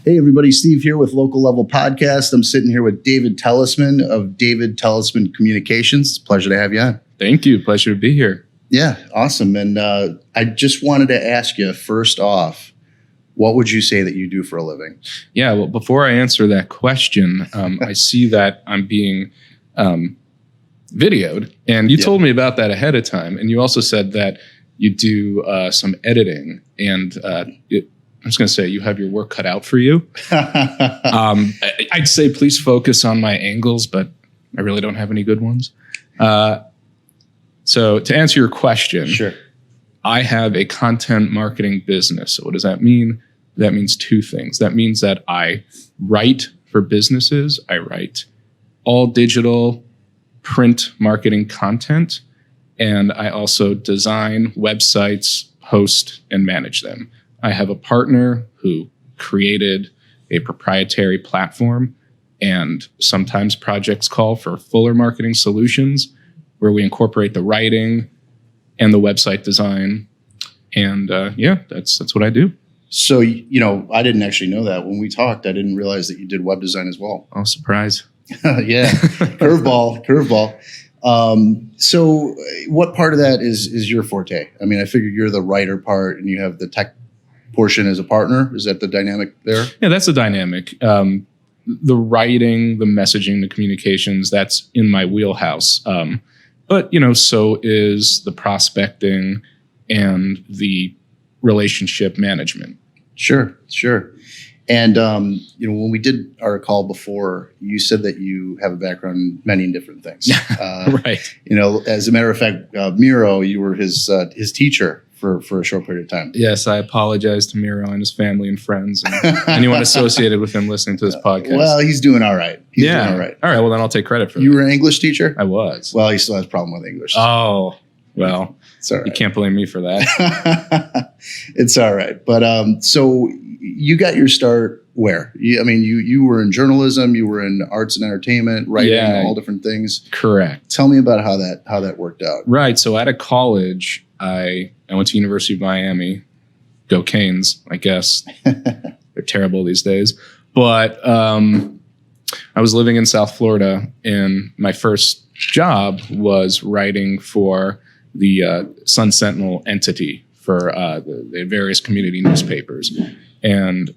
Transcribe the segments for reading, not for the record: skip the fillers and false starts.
Hey, everybody. Steve here with Local Level Podcast. I'm sitting here with David Telisman of David Telisman Communications. It's a pleasure to have you on. Thank you. Pleasure to be here. Yeah, awesome. And I just wanted to ask you, first off, what would you say that you do for a living? Yeah, well, before I answer that question, I see that I'm being videoed. And you told me about that ahead of time. And you also said that you do some editing. And I'm just going to say you have your work cut out for you. I'd say please focus on my angles, but I really don't have any good ones. So to answer your question, sure. I have a content marketing business. So what does that mean? That means two things. That means that I write for businesses. I write all digital print marketing content. And I also design websites, host, and manage them. I have a partner who created a proprietary platform, and sometimes projects call for fuller marketing solutions where we incorporate the writing and the website design. And that's what I do. So, I didn't actually know that. When we talked, I didn't realize that you did web design as well. Oh, surprise. Yeah. Curveball. So what part of that is your forte? I mean, I figure you're the writer part and you have the tech portion as a partner. Is that the dynamic there? Yeah, that's the dynamic. The writing, the messaging, the communications, that's in my wheelhouse. But, so is the prospecting and the relationship management. Sure. And, when we did our call before, you said that you have a background in many different things. Right. As a matter of fact, Miro, you were his teacher for a short period of time. Yes, I apologize to Miro and his family and friends and anyone associated with him listening to this podcast. Well, he's doing all right. Doing all right. All right. Well, then I'll take credit for that. You were an English teacher? I was. Well, he still has a problem with English. Oh, well, it's all right. You can't blame me for that. It's all right. But so you got your start where? You were in journalism, you were in arts and entertainment, writing, all different things. Correct. Tell me about how that worked out. Right. So out of college, I went to University of Miami. Go Canes, I guess. They're terrible these days. But I was living in South Florida, and my first job was writing for the Sun Sentinel entity for the various community newspapers. And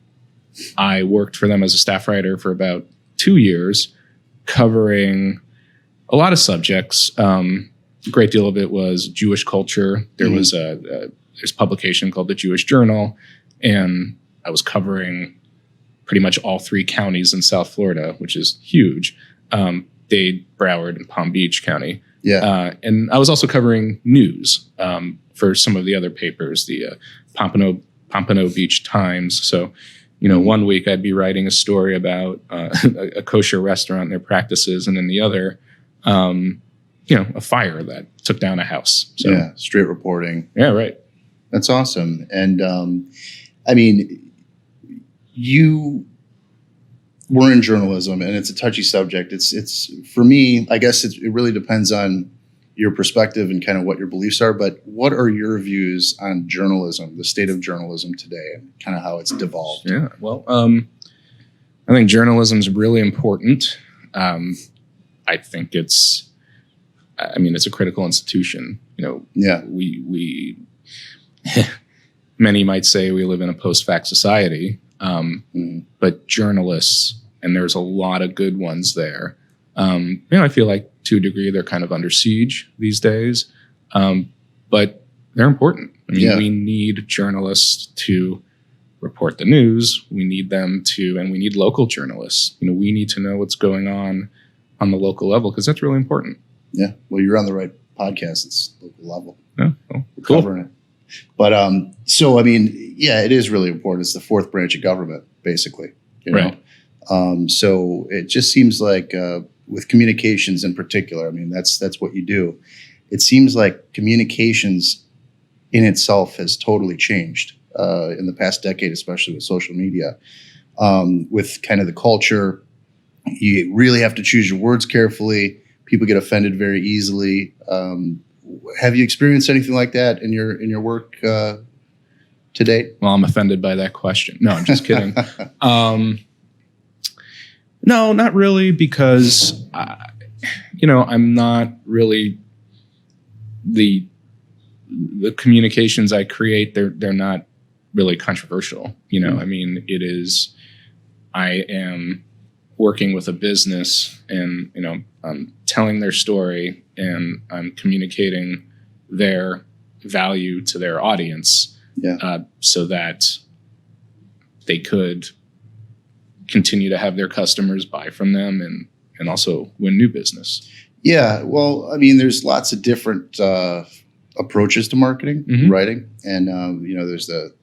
I worked for them as a staff writer for about 2 years, covering a lot of subjects. A great deal of it was Jewish culture. There was there's a publication called the Jewish Journal, and I was covering pretty much all 3 counties in South Florida, which is huge. Dade, Broward, and Palm Beach County. Yeah. And I was also covering news for some of the other papers, the Pompano Beach Times. So, 1 week I'd be writing a story about a kosher restaurant and their practices, and then the other, a fire that took down a house. So, yeah, straight reporting. Yeah, right. That's awesome. And you were in journalism, and it's a touchy subject. It's for me, I guess it really depends on your perspective and kind of what your beliefs are. But what are your views on journalism, the state of journalism today, and kind of how it's devolved? Yeah, well, I think journalism is really important. I think it's a critical institution. We many might say we live in a post-fact society, but journalists, and there's a lot of good ones there. I feel like to a degree they're kind of under siege these days, but they're important. We need journalists to report the news. We need them and we need local journalists. We need to know what's going on the local level, because that's really important. Yeah. Well, you're on the right podcast. It's local level. Yeah. Well, we're cool. covering it. But it is really important. It's the fourth branch of government, basically. Right. So it just seems like with communications in particular, that's what you do. It seems like communications in itself has totally changed in the past decade, especially with social media, with kind of the culture. You really have to choose your words carefully. People get offended very easily. Have you experienced anything like that in your work to to date? Well, I'm offended by that question. No, I'm just kidding. No, not really, because I'm not really the communications I create. They're not really controversial. I mean, it is. I am working with a business, and I'm telling their story, and I'm communicating their value to their audience, so that they could continue to have their customers buy from them and also win new business. Yeah, well, I mean, there's lots of different approaches to marketing, writing, and there's the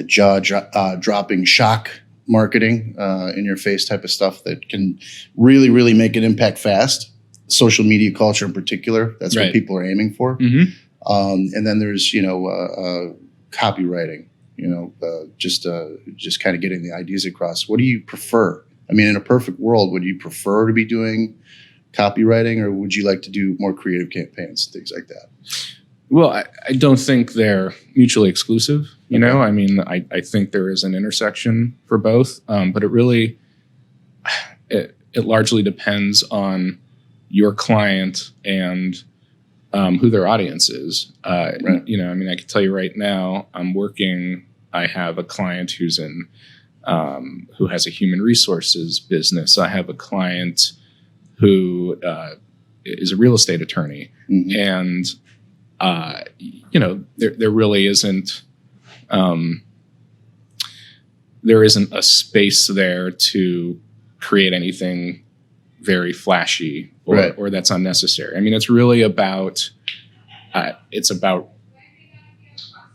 jaw-dropping shock marketing, in your face type of stuff that can really, really make an impact fast. Social media culture in particular, that's what people are aiming for. And then there's copywriting. Just kind of getting the ideas across. What do you prefer? I mean, in a perfect world, would you prefer to be doing copywriting, or would you like to do more creative campaigns, things like that? Well, I don't think they're mutually exclusive. I mean, I think there is an intersection for both, but it really, it largely depends on your client and who their audience is. I mean, I can tell you right now, I have a client who has a human resources business. I have a client who is a real estate attorney, and there really isn't a space there to create anything very flashy or that's unnecessary. I mean, it's really about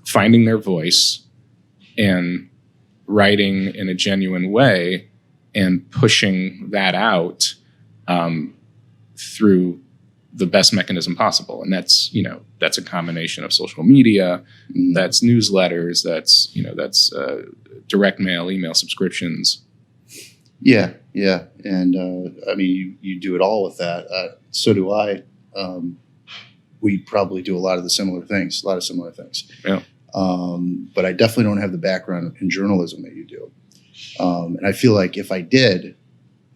finding their voice and writing in a genuine way and pushing that out through the best mechanism possible. And that's a combination of social media, that's newsletters, that's direct mail, email subscriptions. Yeah. And I mean, you do it all with that. So do I. We probably do a lot of similar things. Yeah. But I definitely don't have the background in journalism that you do. And I feel like if I did,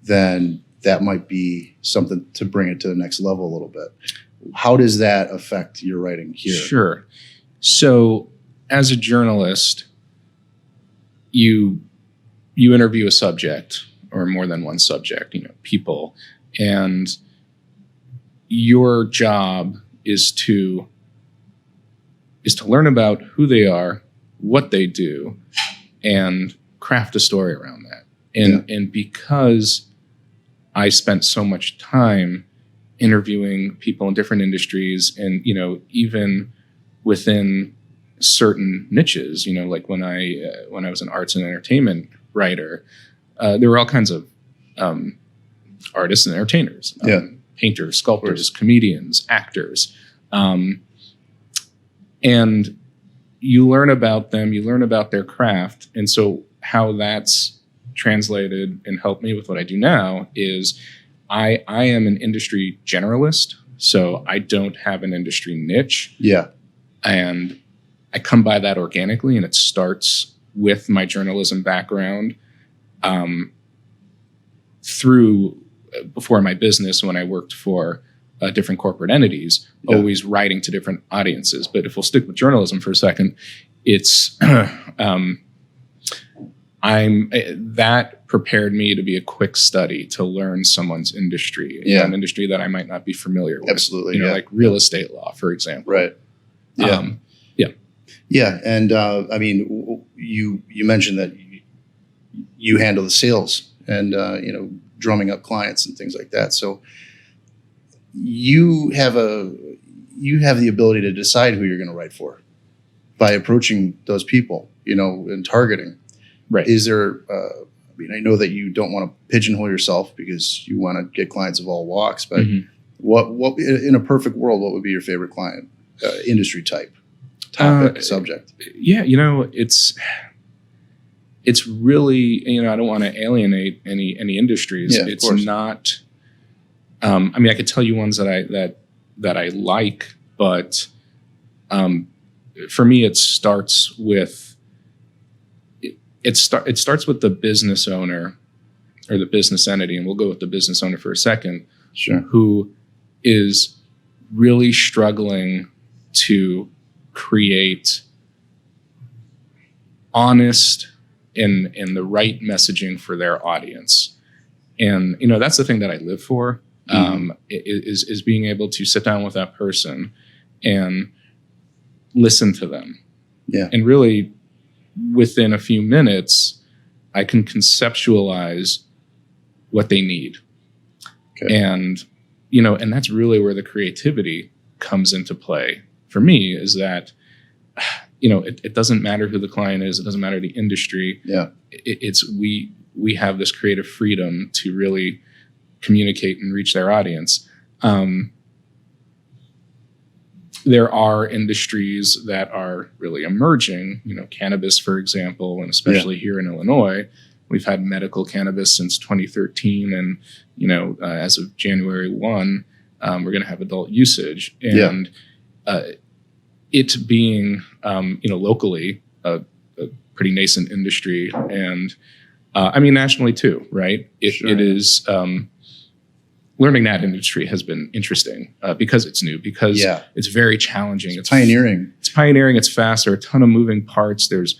then that might be something to bring it to the next level a little bit. How does that affect your writing here? Sure. So as a journalist, you interview a subject or more than one subject, people, and your job is to learn about who they are, what they do, and craft a story around that. And because I spent so much time interviewing people in different industries, and even within certain niches, like when I was an arts and entertainment writer, there were all kinds of artists and entertainers, painters, sculptors, comedians, actors, and you learn about them, you learn about their craft. And so how that's translated and helped me with what I do now is I am an industry generalist, so I don't have an industry niche. Yeah. And I come by that organically, and it starts with my journalism background through before my business when I worked for different corporate entities, always writing to different audiences. But if we'll stick with journalism for a second, it's that prepared me to be a quick study to learn someone's industry, an industry that I might not be familiar with. Absolutely, like real estate law, for example. Right. Yeah. Yeah, and I mean, you mentioned that you handle the sales and drumming up clients and things like that. So you have the ability to decide who you're going to write for by approaching those people, and targeting. Right. Is there? I mean, I know that you don't want to pigeonhole yourself because you want to get clients of all walks. But what in a perfect world, what would be your favorite client, industry type, topic, subject? Yeah, it's really, I don't want to alienate any industries. Yeah, it's not. I mean, I could tell you ones that I like, but for me, it starts with it starts with the business owner or the business entity, and we'll go with the business owner for a second, Sure. who is really struggling to create honest and the right messaging for their audience. And, that's the thing that I live for, is being able to sit down with that person and listen to them. Yeah. And really, within a few minutes, I can conceptualize what they need. Okay. And, and that's really where the creativity comes into play for me, is that, it doesn't matter who the client is. It doesn't matter the industry. Yeah. We have this creative freedom to really communicate and reach their audience. There are industries that are really emerging, cannabis, for example, and especially here in Illinois. We've had medical cannabis since 2013, and as of January 1, we're going to have adult usage. And it being locally a pretty nascent industry, and nationally too, right? It is. Learning that industry has been interesting because it's new, because it's very challenging. It's pioneering. It's pioneering. It's fast. There are a ton of moving parts. There's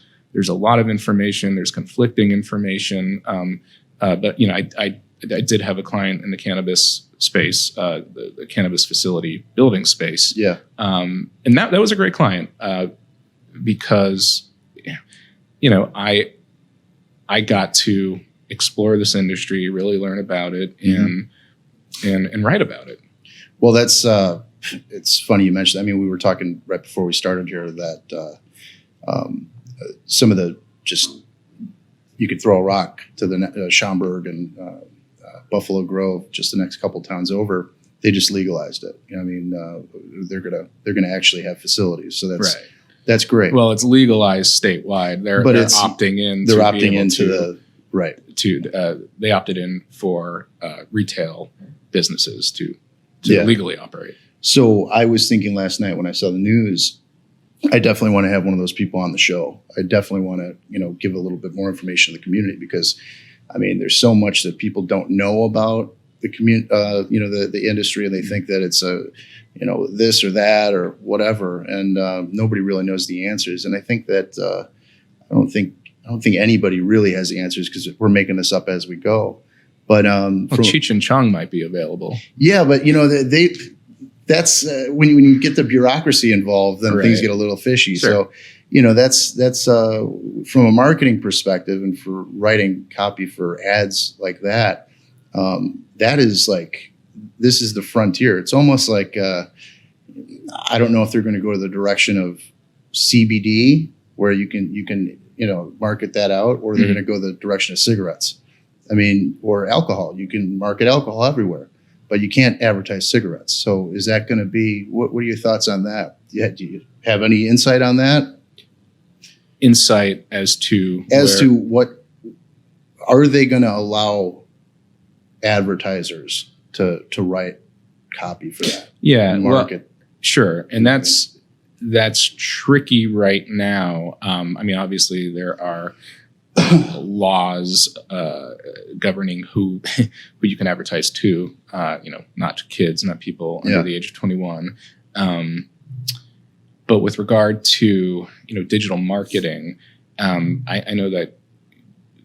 a lot of information. There's conflicting information. But I did have a client in the cannabis space, the cannabis facility building space. Yeah. And that was a great client because I got to explore this industry, really learn about it, and write about it. Well, that's it's funny you mentioned. I mean, we were talking right before we started here that some of the you could throw a rock to the Schaumburg and Buffalo Grove, just the next couple towns over. They just legalized it. They're gonna actually have facilities. So that's right. That's great. Well, it's legalized statewide. They're opting in. They're opting into the right. They opted in for retail businesses to legally operate. So I was thinking last night when I saw the news, I definitely want to have one of those people on the show. I definitely want to, give a little bit more information to the community, because, there's so much that people don't know about the the industry, and they think that it's this or that or whatever, and nobody really knows the answers. And I think that I don't think anybody really has the answers, because we're making this up as we go. But Cheech and Chong might be available. Yeah, but that's when you get the bureaucracy involved, then things get a little fishy. Sure. So, that's from a marketing perspective, and for writing copy for ads like that, that is like, this is the frontier. It's almost like I don't know if they're going to go to the direction of CBD, where you can market that out, or they're going to go the direction of cigarettes. Or alcohol. You can market alcohol everywhere, but you can't advertise cigarettes. So is that going to be, what are your thoughts on that? Do you have any insight on that? Insight as to what, are they going to allow advertisers to write copy for that? Yeah. And market? Well, sure. And that's tricky right now. Obviously there are laws governing who you can advertise to, not to kids, not people under the age of 21. But with regard to digital marketing, I know that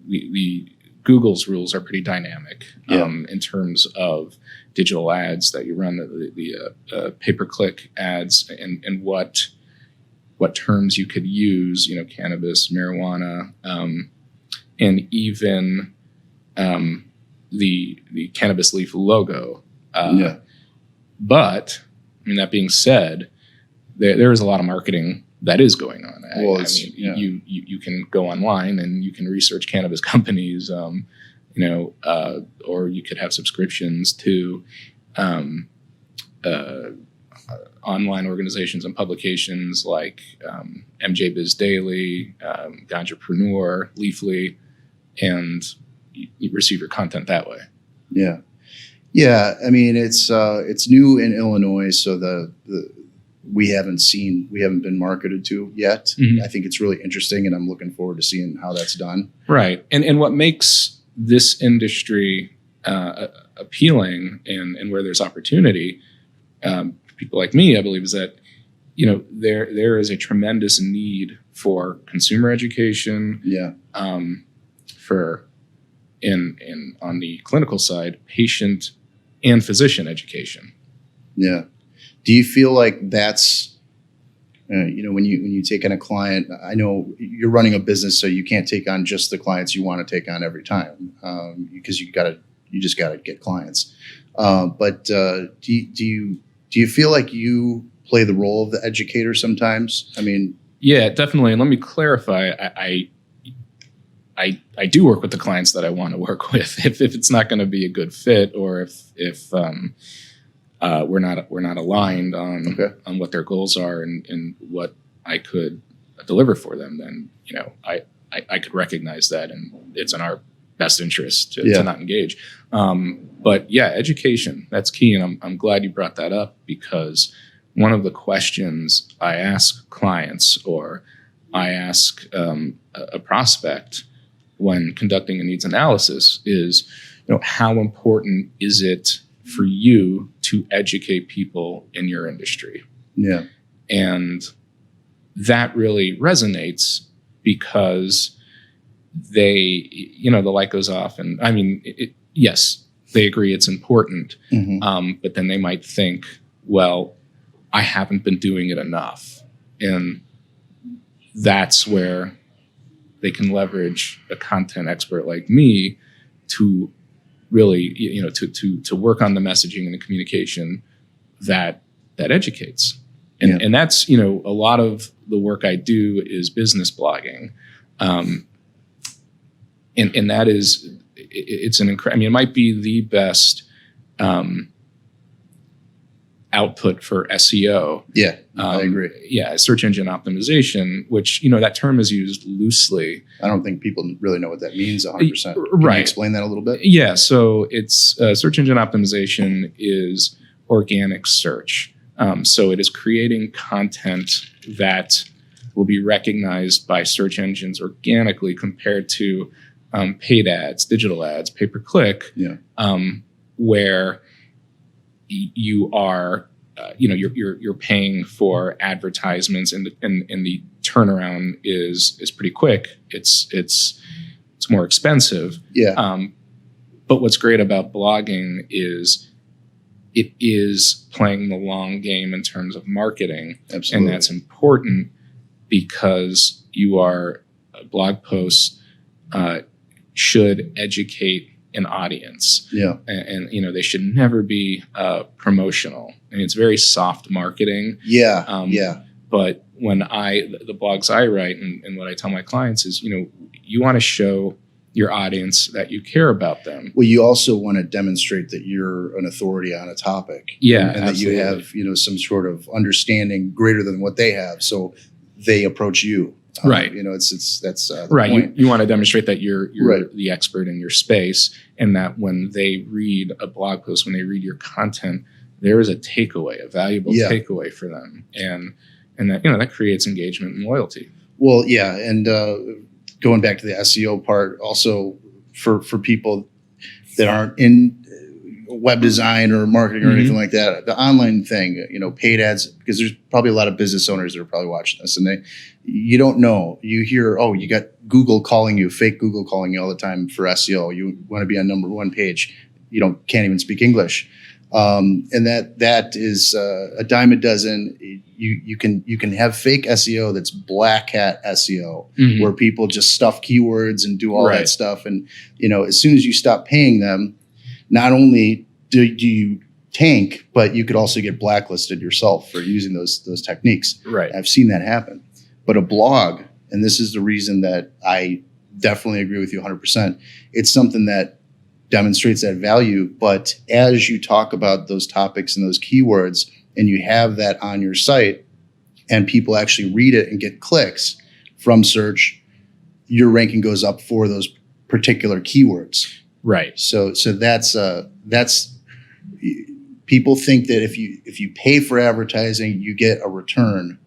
the Google's rules are pretty dynamic in terms of digital ads that you run, the pay-per-click ads, and what terms you could use, cannabis, marijuana, and even the cannabis leaf logo. But that being said, there is a lot of marketing that is going on. You can go online and you can research cannabis companies, or you could have subscriptions to online organizations and publications like MJ Biz Daily, Ganjapreneur, Leafly, and you receive your content that way. Yeah. It's new in Illinois, so we haven't been marketed to yet. Mhm. I think it's really interesting, and I'm looking forward to seeing how that's done. Right. And what makes this industry appealing and where there's opportunity, people like me, I believe, is that, there is a tremendous need for consumer education, Yeah. for on the clinical side, patient and physician education. Yeah. Do you feel like that's, when you take on a client, I know you're running a business, so you can't take on just the clients you want to take on every time, because you just got to get clients. But do you feel like you play the role of the educator sometimes? I mean, yeah, definitely. And let me clarify. I do work with the clients that I want to work with. If it's not going to be a good fit, or if we're not aligned on what their goals are and what I could deliver for them, then I could recognize that, and it's in our best interest to not engage. But yeah, education, that's key, and I'm glad you brought that up, because one of the questions I ask clients, or I ask a prospect when conducting a needs analysis, is, how important is it for you to educate people in your industry? Yeah. And that really resonates, because they, the light goes off, and I mean, yes, they agree it's important, but then they might think, well, I haven't been doing it enough. And that's where they can leverage a content expert like me to really, to work on the messaging and the communication that educates. And that's, a lot of the work I do is business blogging. And that is, it's it might be the best output for SEO. Yeah, I agree. Yeah, search engine optimization, which, that term is used loosely. I don't think people really know what that means 100%. Can Right. you explain that a little bit? Yeah, so it's search engine optimization is organic search. So it is creating content that will be recognized by search engines organically, compared to paid ads, digital ads, pay-per-click, where you are, you're paying for advertisements, and the turnaround is pretty quick. It's more expensive. Yeah. But what's great about blogging is it is playing the long game in terms of marketing. Absolutely. And that's important, because blog posts should educate an audience. Yeah. And they should never be promotional. I mean, it's very soft marketing. Yeah. Yeah. But when the blogs I write, and what I tell my clients is, you want to show your audience that you care about them. Well, you also want to demonstrate that you're an authority on a topic. Yeah. And that you have, some sort of understanding greater than what they have. So they approach you. Right. That's the right. point. You want to demonstrate that you're Right. the expert in your space, and that when they read a blog post, when they read your content, there is a takeaway, a valuable takeaway for them. And that, that creates engagement and loyalty. Well, yeah. And going back to the SEO part, also for people that aren't in web design or marketing or anything like that, the online thing, paid ads, because there's probably a lot of business owners that are probably watching this, and you don't know. You hear, you got Google calling you, fake Google calling you all the time for SEO. You want to be on number one page. You can't even speak English. And that is a dime a dozen. You can have fake SEO that's black hat SEO, where people just stuff keywords and do all that stuff. And as soon as you stop paying them, not only do you tank, but you could also get blacklisted yourself for using those techniques. Right. I've seen that happen. But a blog, and this is the reason that I definitely agree with you 100%, it's something that demonstrates that value. But as you talk about those topics and those keywords, and you have that on your site, and people actually read it and get clicks from search, your ranking goes up for those particular keywords. Right. So that's People think that if you pay for advertising, you get a return,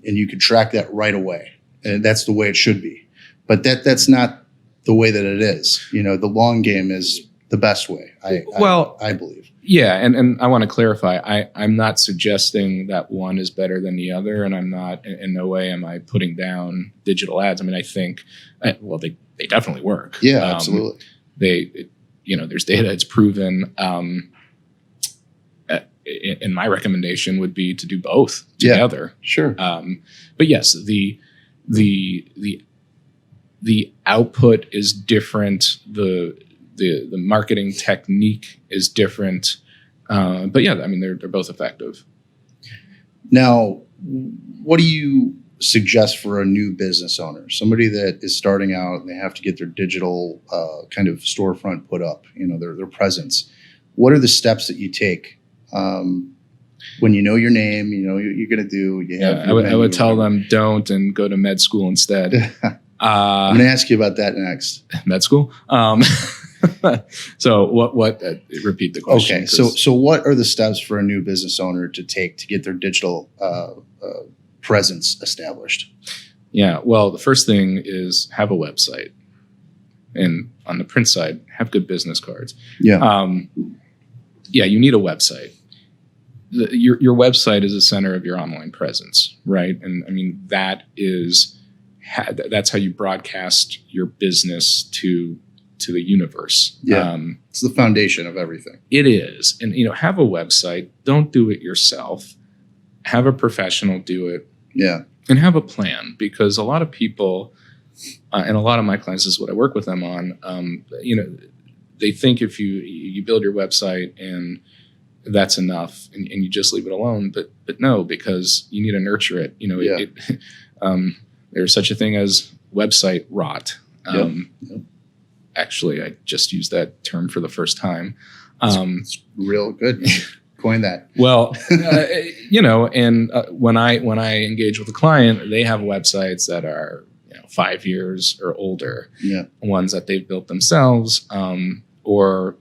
and you can track that right away, and that's the way it should be. But that's not the way that it is. You know, the long game is the best way. I believe. Yeah, and I want to clarify. I'm not suggesting that one is better than the other, and I'm not in no way am I putting down digital ads. I mean, I think they definitely work. Yeah, absolutely. There's data it's proven. And my recommendation would be to do both together. Yeah, sure. But yes, the output is different. The marketing technique is different. But yeah, I mean, they're both effective. Now, what do you suggest for a new business owner, somebody that is starting out and they have to get their digital kind of storefront put up, their presence? What are the steps that you take? When you know your name, you know what you're going to do. I would tell them don't and go to med school instead. I'm going to ask you about that next. Med school. So what? Repeat the question. Okay. So what are the steps for a new business owner to take to get their digital presence established? Yeah. Well, the first thing is have a website, and on the print side, have good business cards. Yeah. You need a website. Your website is the center of your online presence, right? And I mean, that's how you broadcast your business to the universe. Yeah, it's the foundation of everything. It is. And, have a website. Don't do it yourself. Have a professional do it. Yeah. And have a plan, because a lot of people, and a lot of my clients, this is what I work with them on, they think if you build your website and that's enough and you just leave it alone, but no, because you need to nurture it. There's such a thing as website rot. Yep. Actually, I just used that term for the first time. It's real good. Coin that. Well, and when I engage with a client, they have websites that are 5 years or older. Yeah. Ones that they've built themselves, or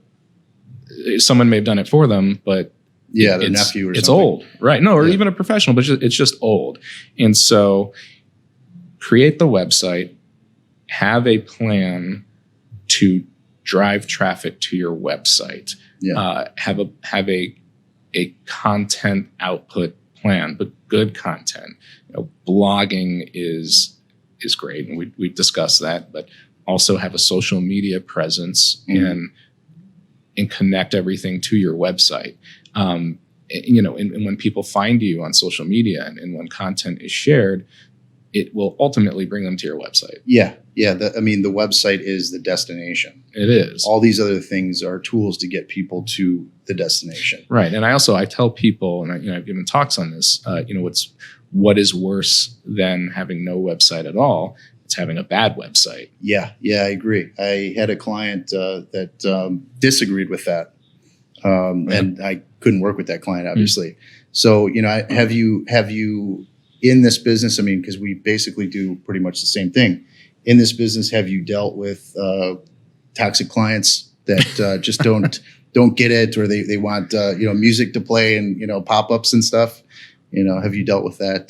someone may have done it for them, but their nephew or it's something. old, right? No, or even a professional, but it's just old. And so create the website, have a plan to drive traffic to your website. Yeah. Have a content output plan, but good content. Blogging is great, and we've discussed that, but also have a social media presence and connect everything to your website. And when people find you on social media and when content is shared, it will ultimately bring them to your website. Yeah. Yeah. The website is the destination. It is. All these other things are tools to get people to the destination. Right. And I tell people, and I've given talks on this, what is worse than having no website at all? It's having a bad website. Yeah. Yeah, I agree. I had a client that disagreed with that. And I couldn't work with that client, obviously. Mm-hmm. So, have you in this business, I mean, because we basically do pretty much the same thing. In this business, have you dealt with toxic clients that just don't get it, or they want music to play and pop-ups and stuff? Have you dealt with that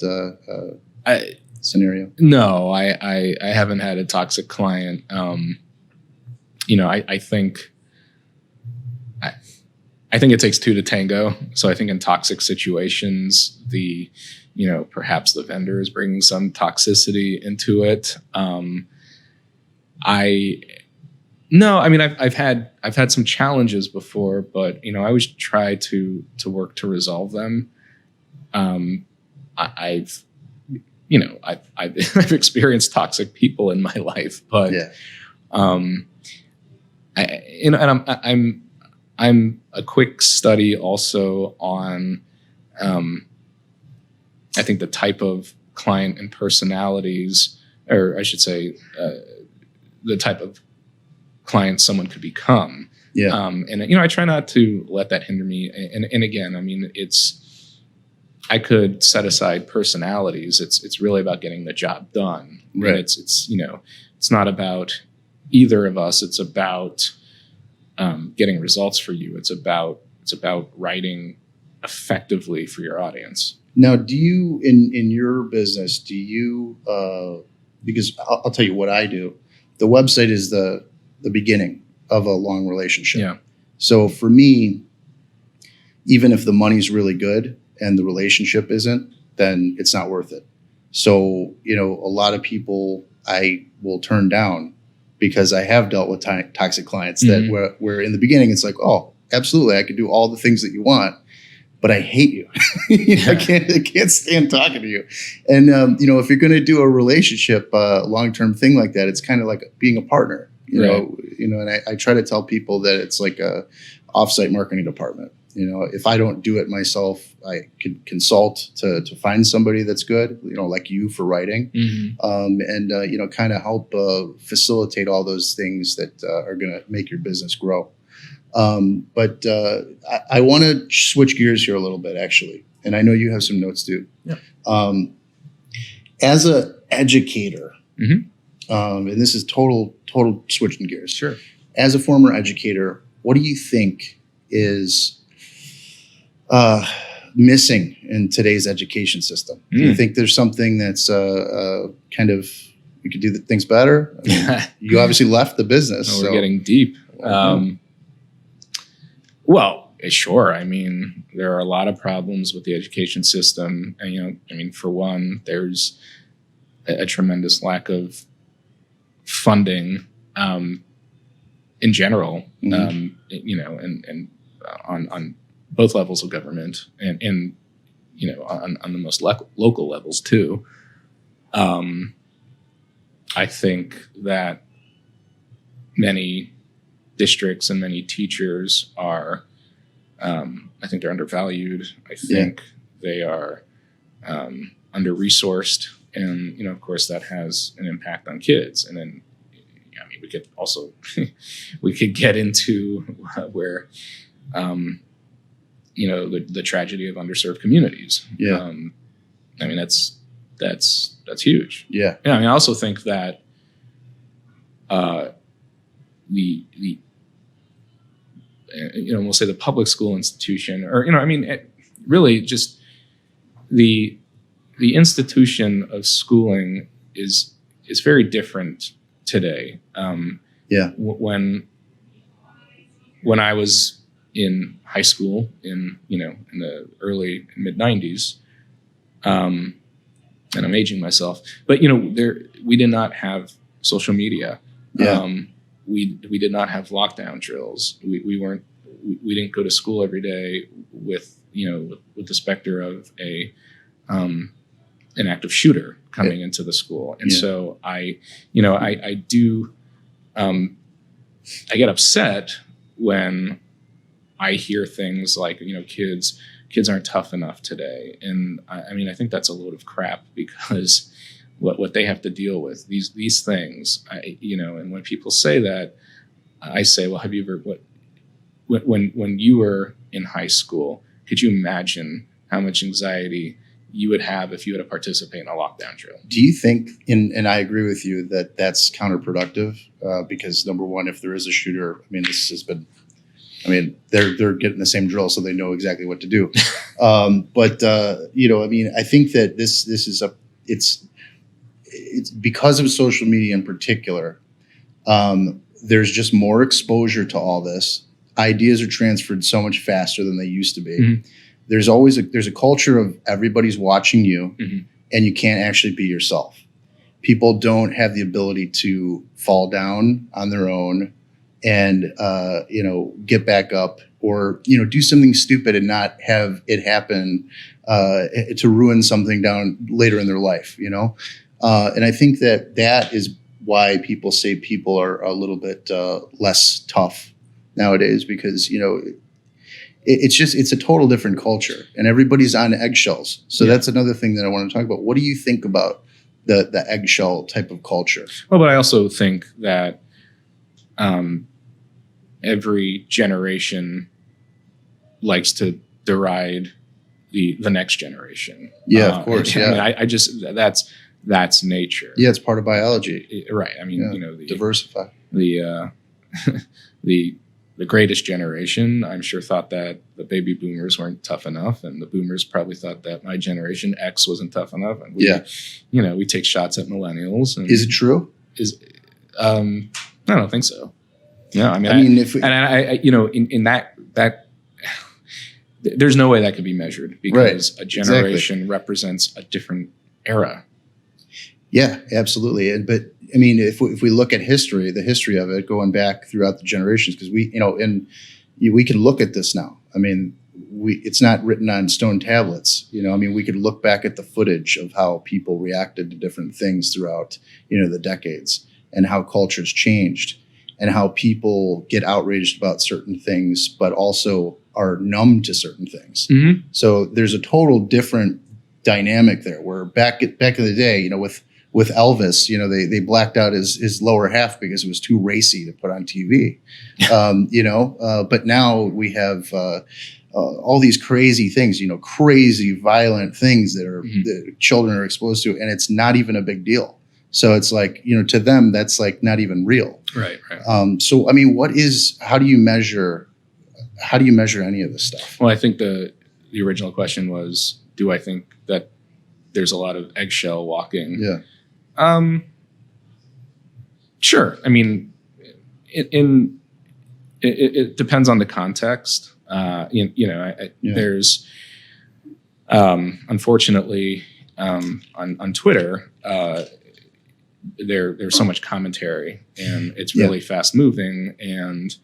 scenario? No, I haven't had a toxic client. I think it takes two to tango. So I think in toxic situations, perhaps the vendor is bringing some toxicity into it. I've had some challenges before, but I always try to work to resolve them. I've experienced toxic people in my life, but I'm a quick study also on I think the type of client and personalities, or I should say, the type of client someone could become. Yeah. I try not to let that hinder me. And again, I could set aside personalities. It's really about getting the job done. Right. And it's not about either of us. It's about getting results for you. It's about It's about writing effectively for your audience. Now, do you, in your business, do you, because I'll tell you what I do. The website is the beginning of a long relationship. Yeah. So for me, even if the money's really good and the relationship isn't, then it's not worth it. So, a lot of people I will turn down because I have dealt with toxic clients that where in the beginning it's like, oh, absolutely, I could do all the things that you want, but I hate you. I can't stand talking to you. And, if you're going to do a relationship, long-term thing like that, it's kind of like being a partner, and I try to tell people that it's like a offsite marketing department. If I don't do it myself, I could consult to find somebody that's good, like you for writing, and kind of help facilitate all those things that are going to make your business grow. But I want to switch gears here a little bit, actually, and I know you have some notes too. Yeah. As an educator, and this is total switching gears. Sure. As a former educator, what do you think is missing in today's education system? Do you think there's something that's kind of we could do things better? I mean, you obviously left the business. We're getting deep. Well, sure. I mean, there are a lot of problems with the education system. And, for one, there's a tremendous lack of funding in general, and on both levels of government and on the most local levels too. I think that many districts and many teachers are, I think they're undervalued. I think they are under-resourced. And, of course, that has an impact on kids. And then, we could also, we could get into where, the tragedy of underserved communities. Yeah. That's huge. Yeah. Yeah. I also think that we'll say the public school institution, or really just the institution of schooling is very different today. When I was in high school in the early mid 90s, and I'm aging myself, but we did not have social media. We did not have lockdown drills. We didn't go to school every day with the specter of an active shooter coming into the school. And so I get upset when I hear things like, kids aren't tough enough today. And I think that's a load of crap, because what they have to deal with, these things, and when people say that, I say, well, have you ever, when you were in high school, could you imagine how much anxiety you would have if you had to participate in a lockdown drill? Do you think, and I agree with you, that that's counterproductive? Because number one, if there is a shooter, this has been, they're getting the same drill, so they know exactly what to do. But I think that this is it's because of social media in particular. There's just more exposure to all this. Ideas are transferred so much faster than they used to be. Mm-hmm. There's always a culture of everybody's watching you, and you can't actually be yourself. People don't have the ability to fall down on their own and get back up, or do something stupid and not have it happen to ruin something down later in their life. And I think that is why people say people are a little bit less tough nowadays, because it's a total different culture, and everybody's on eggshells. So that's another thing that I want to talk about. What do you think about the eggshell type of culture? Well, but I also think that every generation likes to deride the next generation. Yeah, of course. I just that's nature. Yeah, it's part of biology. Right. Diversify. The the greatest generation, I'm sure, thought that the baby boomers weren't tough enough, and the boomers probably thought that my generation X wasn't tough enough. And we take shots at millennials. And is it true? I don't think so. No, I mean, there's no way that could be measured, because a generation represents a different era. Yeah, absolutely. But I mean, if we look at the history of it going back throughout the generations, because we can look at this now. I mean, it's not written on stone tablets. I mean, we could look back at the footage of how people reacted to different things throughout, the decades, and how cultures changed, and how people get outraged about certain things, but also are numb to certain things. Mm-hmm. So there's a total different dynamic there. Where back in the day, with Elvis, they blacked out his lower half because it was too racy to put on TV. But now we have all these crazy things, crazy violent things that children are exposed to, and it's not even a big deal. So it's like, to them, that's like not even real. Right. So, I mean, how do you measure any of this stuff? Well, I think the original question was, do I think that there's a lot of eggshell walking? Yeah. Sure. I mean, it depends on the context. There's, unfortunately, on Twitter, there's so much commentary, and it's really fast moving, and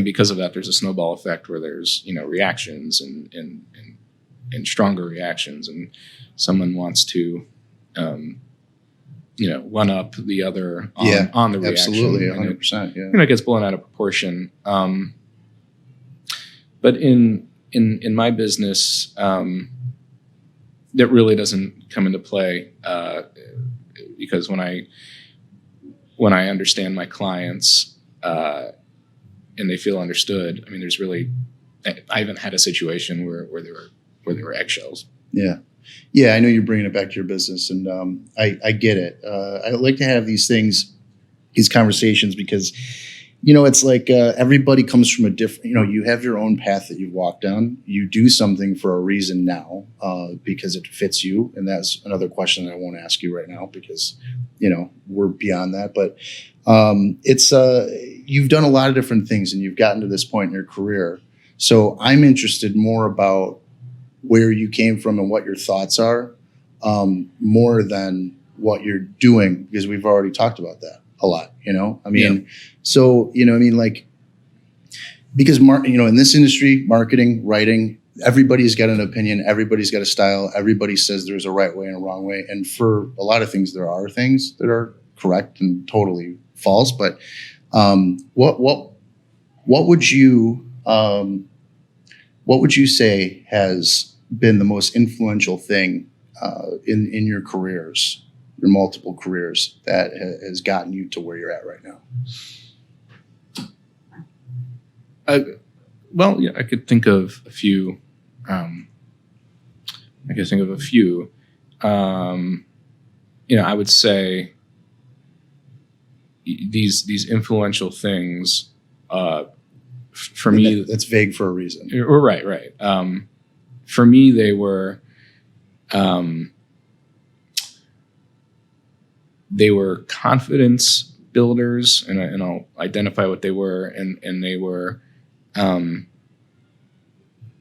because of that, there's a snowball effect where there's reactions and stronger reactions, and someone wants to one up the other on the reaction. Absolutely, 100%. It gets blown out of proportion. But in my business, that really doesn't come into play, because when I understand my clients and they feel understood, I mean, I haven't had a situation where there were eggshells. Yeah. Yeah, I know you're bringing it back to your business, and I get it. I like to have these conversations, because, it's like everybody comes from a different, you have your own path that you've walked down. You do something for a reason now, because it fits you. And that's another question that I won't ask you right now, because, we're beyond that. But you've done a lot of different things, and you've gotten to this point in your career. So I'm interested more about where you came from and what your thoughts are, more than what you're doing, because we've already talked about that a lot, I mean, so, because in this industry, marketing, writing, everybody's got an opinion, everybody's got a style, everybody says there's a right way and a wrong way. And for a lot of things, there are things that are correct and totally false. But what would you say has been the most influential thing in your careers, your multiple careers, that has gotten you to where you're at right now? I could think of a few. I would say these influential things, for me, that's vague for a reason. Right. For me, they were confidence builders, and I'll identify what they were, and they were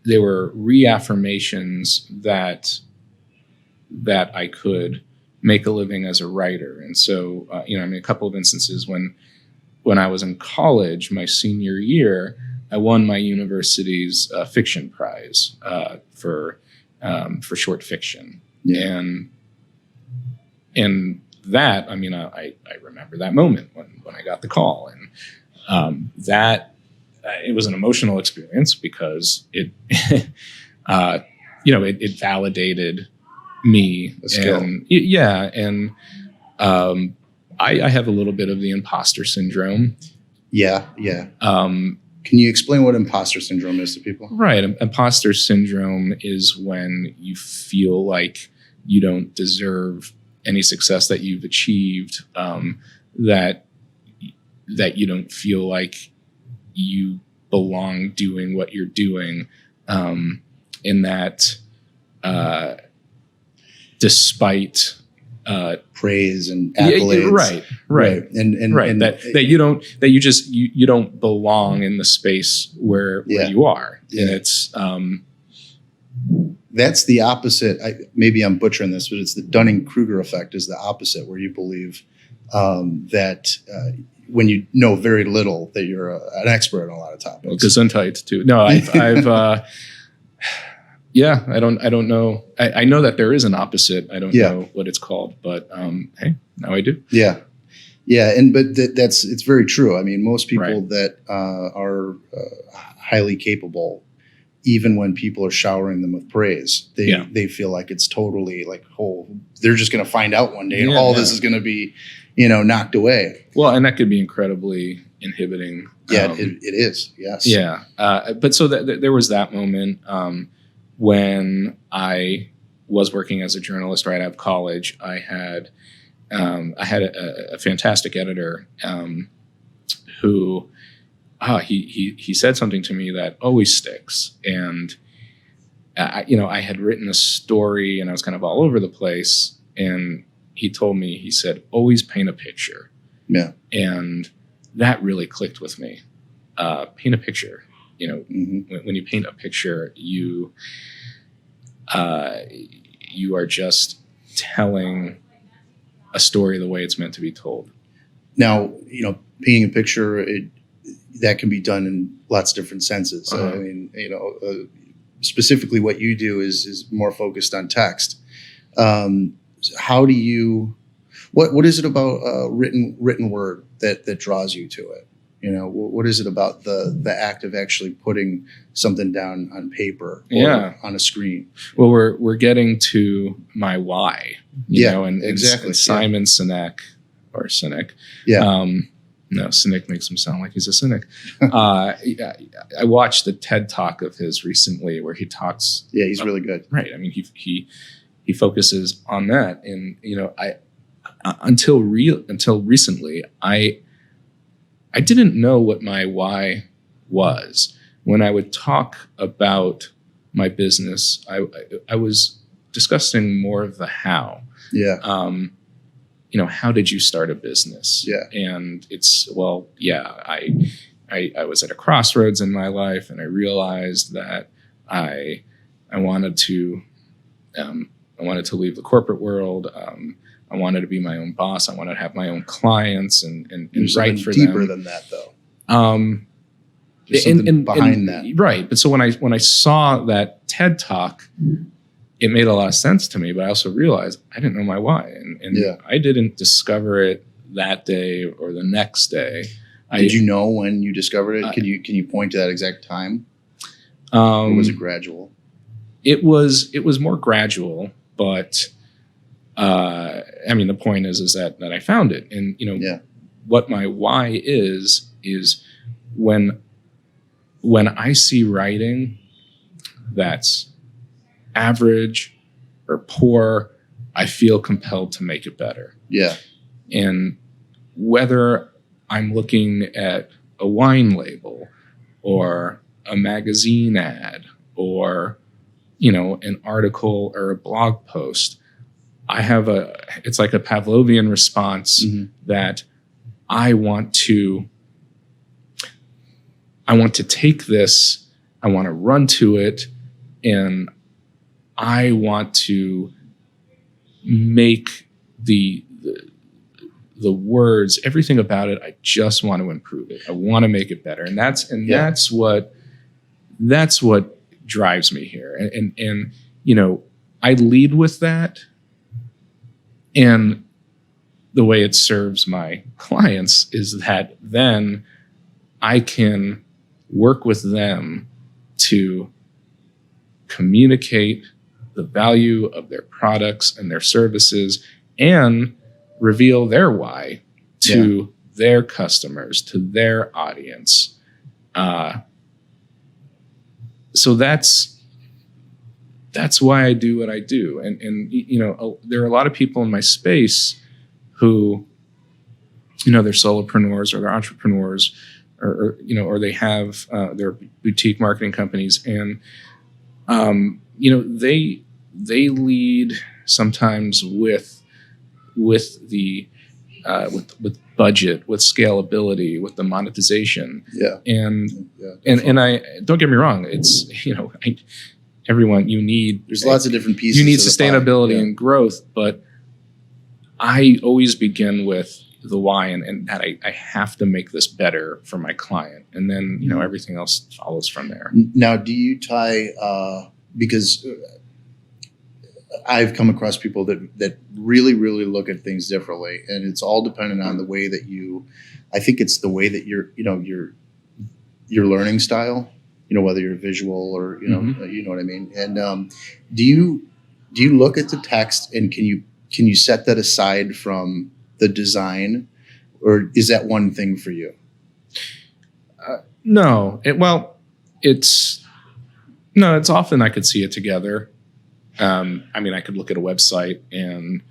reaffirmations that I could make a living as a writer. And so, a couple of instances when I was in college, my senior year, I won my university's fiction prize for short fiction. Yeah. And that, I remember that moment when I got the call, and that it was an emotional experience, because it it validated me. A skill. And I have a little bit of the imposter syndrome. Yeah. Can you explain what imposter syndrome is to people? Right. Imposter syndrome is when you feel like you don't deserve any success that you've achieved, that that you don't feel like you belong doing what you're doing, in that despite praise and accolades. Right. And you don't belong in the space where you are. Yeah. And it's that's the opposite. Maybe I'm butchering this, but it's the Dunning-Kruger effect is the opposite, where you believe that when you know very little, that you're an expert on a lot of topics. Gesundheit too. No, I've yeah, I don't know. I know that there is an opposite. I don't know what it's called, but hey, now I do. Yeah. But it's very true. I mean, most people that are highly capable, even when people are showering them with praise, they feel like it's totally like, they're just going to find out one day, and this is going to be, knocked away. Well, and that could be incredibly inhibiting. Yeah, it is. Yes. Yeah. But so there was that moment when I was working as a journalist right out of college. I had a fantastic editor who he said something to me that always sticks. And I had written a story and I was kind of all over the place. And he told me, he said, always paint a picture. Yeah. And that really clicked with me. Paint a picture. When you paint a picture, you are just telling a story the way it's meant to be told. Now, painting a picture, that can be done in lots of different senses. Uh-huh. I mean, specifically what you do is more focused on text. How do you, what is it about written word that draws you to it? What is it about the act of actually putting something down on paper or on a screen? Well, we're getting to my why, and exactly. And Simon Sinek or Sinek. Yeah. No, Sinek makes him sound like he's a cynic. I watched a TED talk of his recently where he talks. Yeah, he's really good. Right. I mean, he focuses on that, and until recently, I didn't know what my why was. When I would talk about my business, I was discussing more of the how. Yeah. How did you start a business? Yeah. And it's, I was at a crossroads in my life, and I realized that I wanted to leave the corporate world. I wanted to be my own boss. I wanted to have my own clients and write for them. Deeper than that, though. There's something behind that, right? But so when I saw that TED talk, it made a lot of sense to me. But I also realized I didn't know my why, and I didn't discover it that day or the next day. Did you know when you discovered it? Can you point to that exact time? Or was it gradual? It was more gradual, but. The point is that I found it, and what my why is when I see writing that's average or poor, I feel compelled to make it better. Yeah. And whether I'm looking at a wine label or a magazine ad or an article or a blog post, it's like a Pavlovian response that I want to take this, I want to run to it, and I want to make the words, everything about it, I just want to improve it. I want to make it better. And that's what drives me here. And I lead with that. And the way it serves my clients is that then I can work with them to communicate the value of their products and their services and reveal their why to their customers, to their audience. So that's why I do what I do. And there are a lot of people in my space who they're solopreneurs or they're entrepreneurs, or they have their boutique marketing companies, and they lead sometimes with the with budget, with scalability, with the monetization. Yeah. And I don't get me wrong, it's everyone you need. There's lots of different pieces. You need of the sustainability pie. and growth, but I always begin with the why, and that I have to make this better for my client, and then everything else follows from there. Now, do you tie because I've come across people that really, really look at things differently, and it's all dependent on the way that I think it's the way that your learning style, whether you're visual or, you know what I mean? And do you look at the text, and can you set that aside from the design, or is that one thing for you? No, it's often I could see it together. I could look at a website and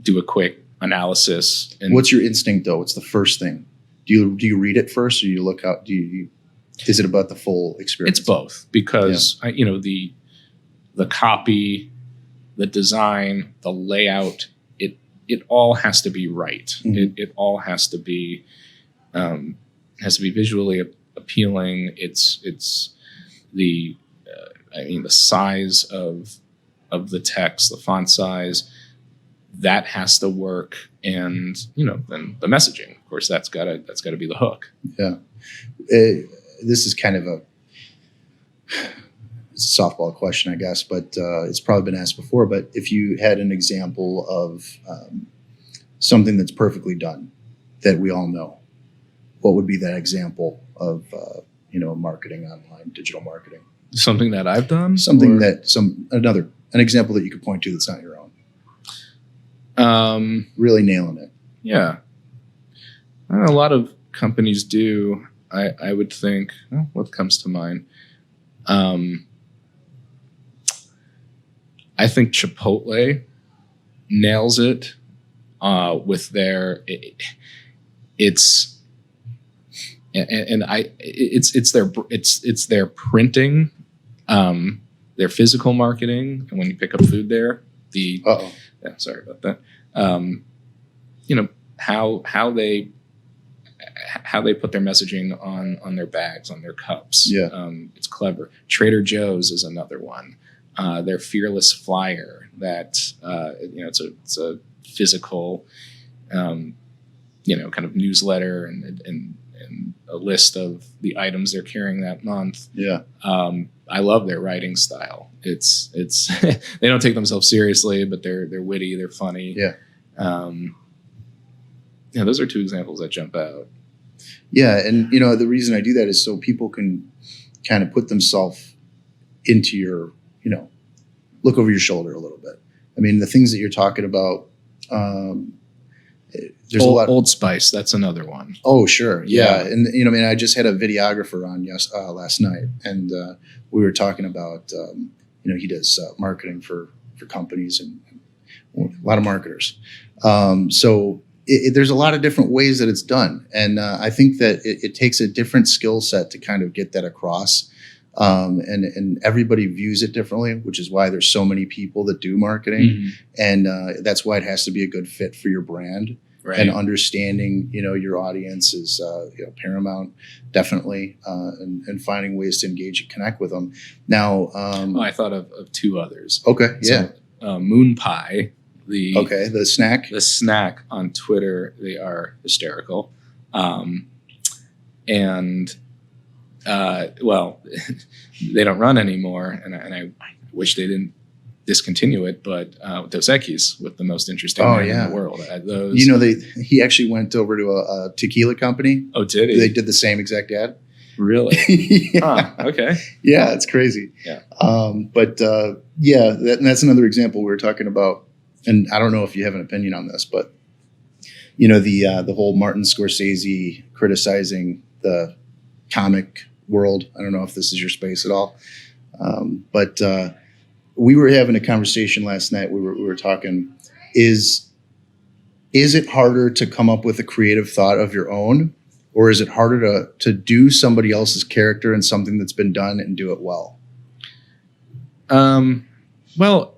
do a quick analysis. And what's your instinct though? What's the first thing? Do you read it first, or do you look out? Is it about the full experience? It's both, because the copy, the design, the layout, it all has to be right. Mm-hmm. It all has to be visually appealing. It's the the size of the text, the font size, that has to work, and then the messaging, of course, that's gotta be the hook. Yeah, this is kind of a softball question, I guess, but it's probably been asked before. But if you had an example of something that's perfectly done that we all know, what would be that example of marketing online, digital marketing? Something that I've done? Something an example that you could point to that's not your own. Really nailing it. Yeah. A lot of companies do. I would think, what comes to mind? I think Chipotle nails it with their it's their printing, their physical marketing, and when you pick up food there, sorry about that. How they put their messaging on their bags, on their cups. Yeah. It's clever. Trader Joe's is another one. Their fearless flyer that it's a physical kind of newsletter and a list of the items they're carrying that month. Yeah. I love their writing style. It's they don't take themselves seriously, but they're witty, they're funny. Yeah. Those are two examples that jump out. Yeah, and the reason I do that is so people can kind of put themselves into your, look over your shoulder a little bit. I mean, the things that you're talking about. There's a lot. Old Spice, that's another one. Oh, sure, yeah. And I just had a videographer on last night, and we were talking about he does marketing for companies and a lot of marketers. So there's a lot of different ways that it's done, and I think that it takes a different skill set to kind of get that across. And everybody views it differently, which is why there's so many people that do marketing, and that's why it has to be a good fit for your brand. Right. And understanding, your audience is paramount, definitely, and finding ways to engage and connect with them. Now, I thought of two others. Okay, yeah. So, Moon Pie, the snack on Twitter, they are hysterical, and they don't run anymore, and I wish they didn't discontinue it, but Dos Equis with the most interesting man in the world. Those, he actually went over to a tequila company. Oh, did he? They did the same exact ad. Really? Yeah. Okay. Yeah, it's crazy. Yeah. That's another example we were talking about, and I don't know if you have an opinion on this, but the whole Martin Scorsese criticizing the comic world. I don't know if this is your space at all, but we were having a conversation last night. We were talking. Is is it harder to come up with a creative thought of your own, or is it harder to do somebody else's character in something that's been done and do it well? Well,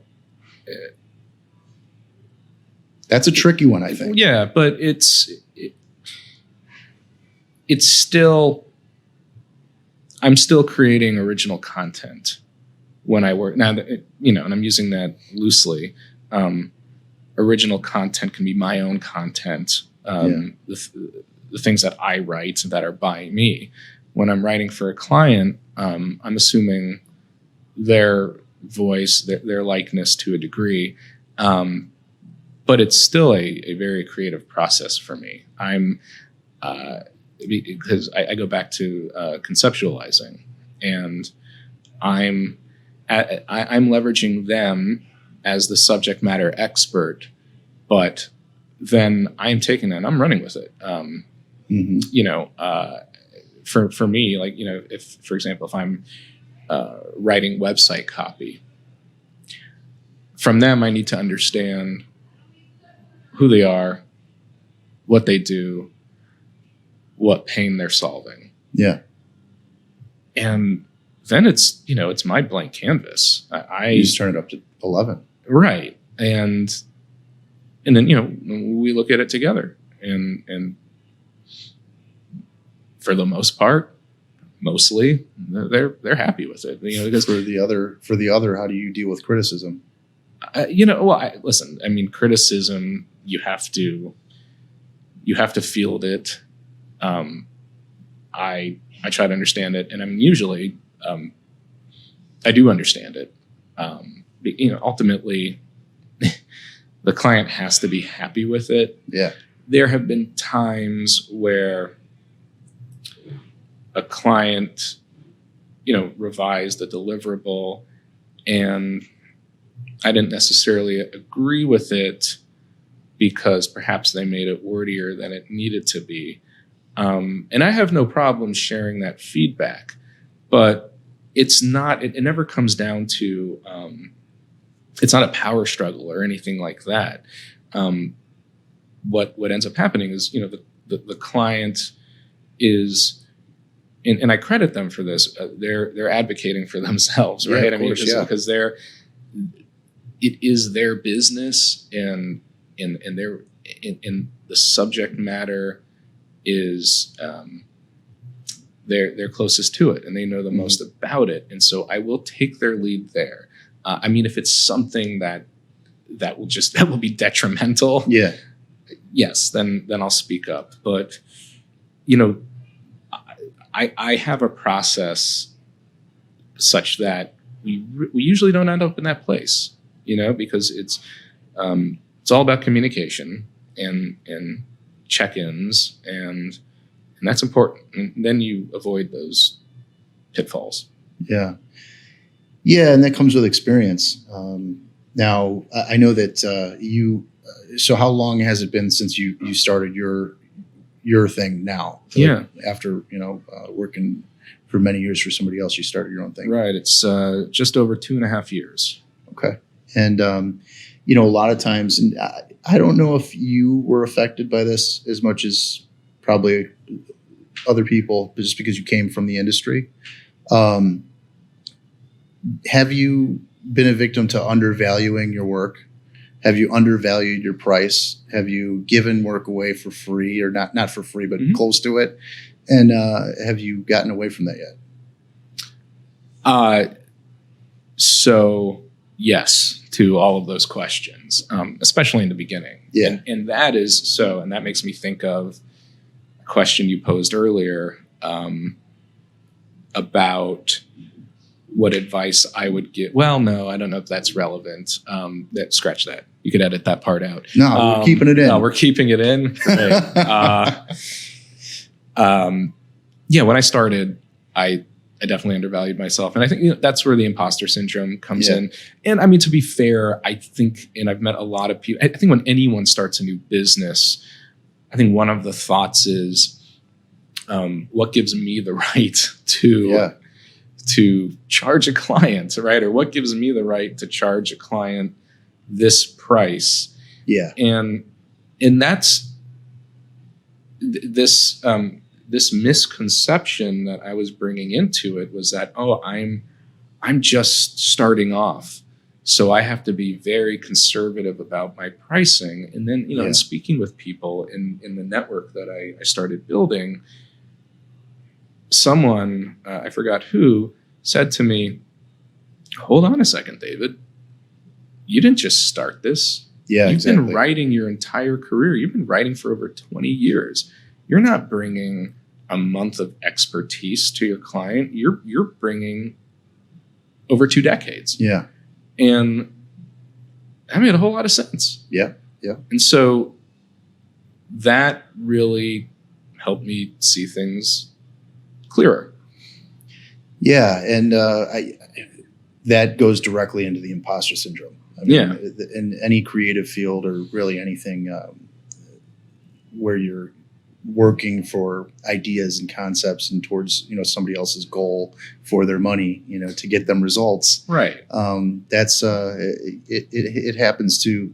that's a tricky one, I think. Yeah, but it's still, I'm still creating original content when I work now. And I'm using that loosely. Original content can be my own content. The things that I write that are by me. When I'm writing for a client, I'm assuming their voice, their likeness to a degree. But it's still a very creative process for me. Because I go back to conceptualizing, and I'm leveraging them as the subject matter expert, but then I'm taking that and I'm running with it. For me, like, if, for example, if I'm writing website copy, from them, I need to understand who they are, what they do, what pain they're solving. Yeah. And then it's my blank canvas. You just turn it up to 11. Right. And then, we look at it together, and for the most part, mostly they're happy with it, because for the other, how do you deal with criticism? Listen, I mean, criticism, you have to field it. I try to understand it, and I'm usually, I do understand it. Ultimately the client has to be happy with it. Yeah. There have been times where a client, revised a deliverable, and I didn't necessarily agree with it because perhaps they made it wordier than it needed to be. And I have no problem sharing that feedback, but it's not, it never comes down to, it's not a power struggle or anything like that. What ends up happening is, the client is, and I credit them for this. They're advocating for themselves, right? Yeah, because it is their business, and the subject matter is they're closest to it, and they know the most about it, and so I will take their lead there. If it's something that will be detrimental, yes, then I'll speak up. But I have a process such that we usually don't end up in that place, because it's all about communication and check-ins, and that's important. And then you avoid those pitfalls. Yeah. Yeah, and that comes with experience. Now, I know that so how long has it been since you started your thing now? Yeah. After, working for many years for somebody else, you started your own thing. Right. It's just over 2.5 years. Okay. And, a lot of times, and I don't know if you were affected by this as much as probably other people, just because you came from the industry. Have you been a victim to undervaluing your work? Have you undervalued your price? Have you given work away for free, or not for free, but close to it? And have you gotten away from that yet? So yes, to all of those questions, especially in the beginning. Yeah. And that is so, and that makes me think of a question you posed earlier about what advice I would give. Well, no, I don't know if that's relevant. Scratch that. You could edit that part out. No, we're keeping it in. No, we're keeping it in. Right. When I started, I definitely undervalued myself. And I think that's where the imposter syndrome comes in. And to be fair, I think, and I've met a lot of people, I think when anyone starts a new business, I think one of the thoughts is, what gives me the right to charge a client, right? Or what gives me the right to charge a client this price? Yeah. And And that's this misconception that I was bringing into it was that, oh, I'm just starting off, so I have to be very conservative about my pricing. And then, in speaking with people in the network that I started building, someone, I forgot who, said to me, hold on a second, David. You didn't just start this. Yeah, You've been writing your entire career. You've been writing for over 20 years. You're not bringing a month of expertise to your client. You're bringing over 2 decades. Yeah. And that made a whole lot of sense. Yeah. Yeah. And so that really helped me see things clearer. Yeah. And that goes directly into the imposter syndrome. I mean, in any creative field or really anything where you're working for ideas and concepts and towards, somebody else's goal for their money, to get them results. Right. That's it happens to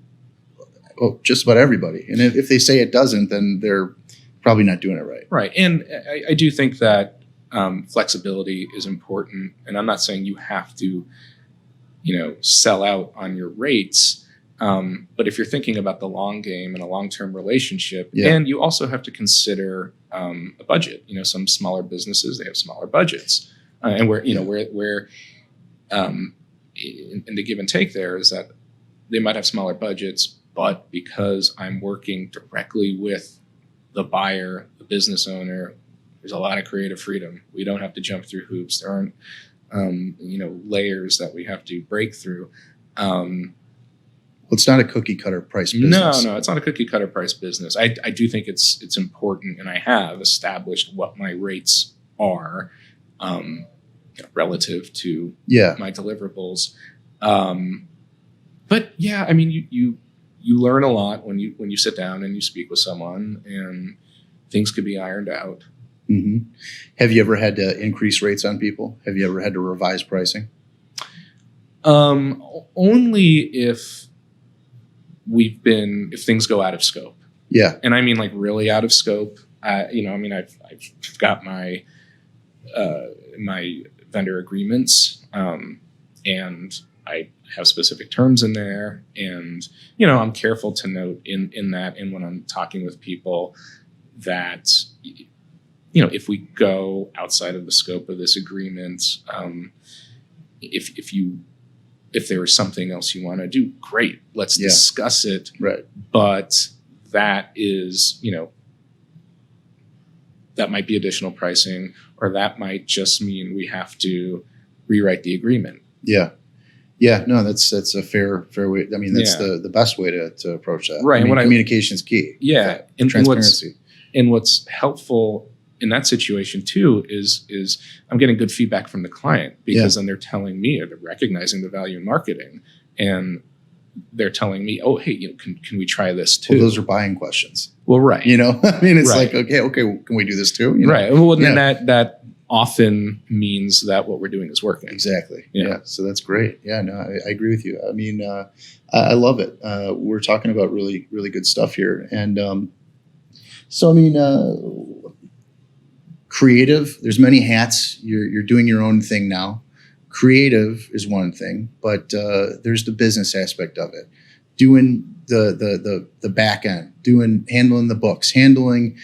just about everybody. And if they say it doesn't, then they're probably not doing it right. Right. And I do think that flexibility is important. And I'm not saying you have to, sell out on your rates. But if you're thinking about the long game and a long-term relationship, and you also have to consider a budget. Some smaller businesses, they have smaller budgets, and where in the give and take there is that they might have smaller budgets, but because I'm working directly with the buyer, the business owner, there's a lot of creative freedom. We don't have to jump through hoops. There aren't layers that we have to break through. It's not a cookie cutter price business. No, it's not a cookie cutter price business. I do think it's important, and I have established what my rates are relative to my deliverables. But yeah, I mean, you learn a lot when you sit down and you speak with someone, and things could be ironed out. Mm-hmm. Have you ever had to increase rates on people? Have you ever had to revise pricing? Only if things go out of scope. Yeah. And I mean, like, really out of scope. I've got my vendor agreements, and I have specific terms in there. And, I'm careful to note in that, and when I'm talking with people, that, if we go outside of the scope of this agreement, if there is something else you want to do, great, let's discuss it. Right. But that is, that might be additional pricing, or that might just mean we have to rewrite the agreement. Yeah. Yeah. No, that's a fair way. I mean, that's the best way to approach that. Right. I mean, communication is key. Yeah. And transparency. And what's helpful in that situation too is I'm getting good feedback from the client, because then they're telling me, or they're recognizing the value in marketing, and they're telling me, oh, hey, can we try this too? Well, those are buying questions. Well, right. I mean, it's like, okay, can we do this too? Right. Well, then that often means that what we're doing is working. Exactly. Yeah. So that's great. Yeah, no, I agree with you. I mean, I love it. We're talking about really, really good stuff here. And so, I mean, creative, there's many hats. You're doing your own thing now. Creative is one thing, but there's the business aspect of it. Doing the back end, handling the books, handling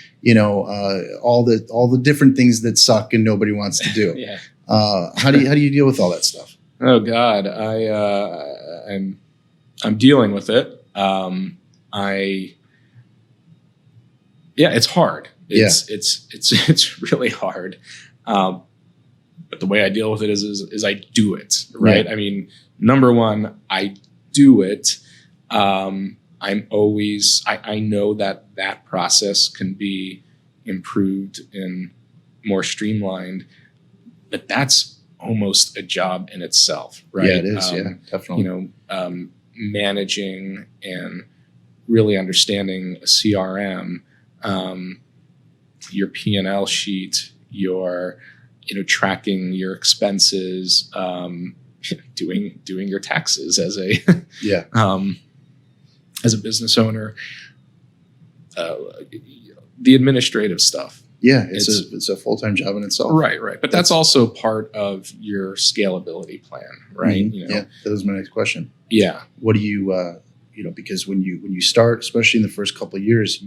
all the different things that suck and nobody wants to do. Yeah. How do you deal with all that stuff? Oh God, I'm dealing with it. It's hard. It's really hard. But the way I deal with it is I do it, right? Yeah. I mean, number one, I do it. I'm always, I know that process can be improved and more streamlined, but that's almost a job in itself, right? Yeah, it is. Definitely. Managing and really understanding a CRM, your P&L sheet, your, tracking your expenses, doing your taxes as a, as a business owner. the administrative stuff. Yeah, it's a full-time job in itself. Right. But that's also part of your scalability plan, right? Mm-hmm. Yeah, that was my next question. Yeah. What do you, because when you start, especially in the first couple of years,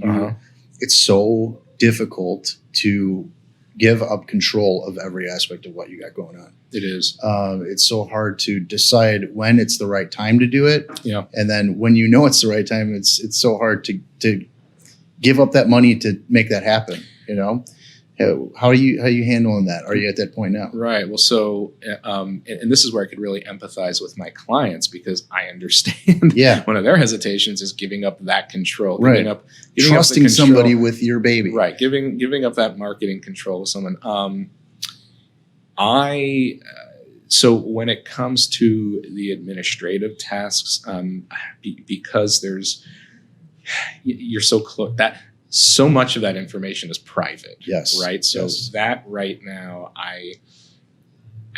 it's so difficult to give up control of every aspect of what you got going on. It is. It's so hard to decide when it's the right time to do it. Yeah. And then when you know it's the right time, it's so hard to give up that money to make that happen. How are you handling that? Are you at that point now? Right. Well, so, and this is where I could really empathize with my clients, because I understand one of their hesitations is giving up that control, giving up trusting somebody with your baby. Right. Giving up that marketing control with someone. So when it comes to the administrative tasks, because you're so close, that so much of that information is private. Yes. Right. So that right now, I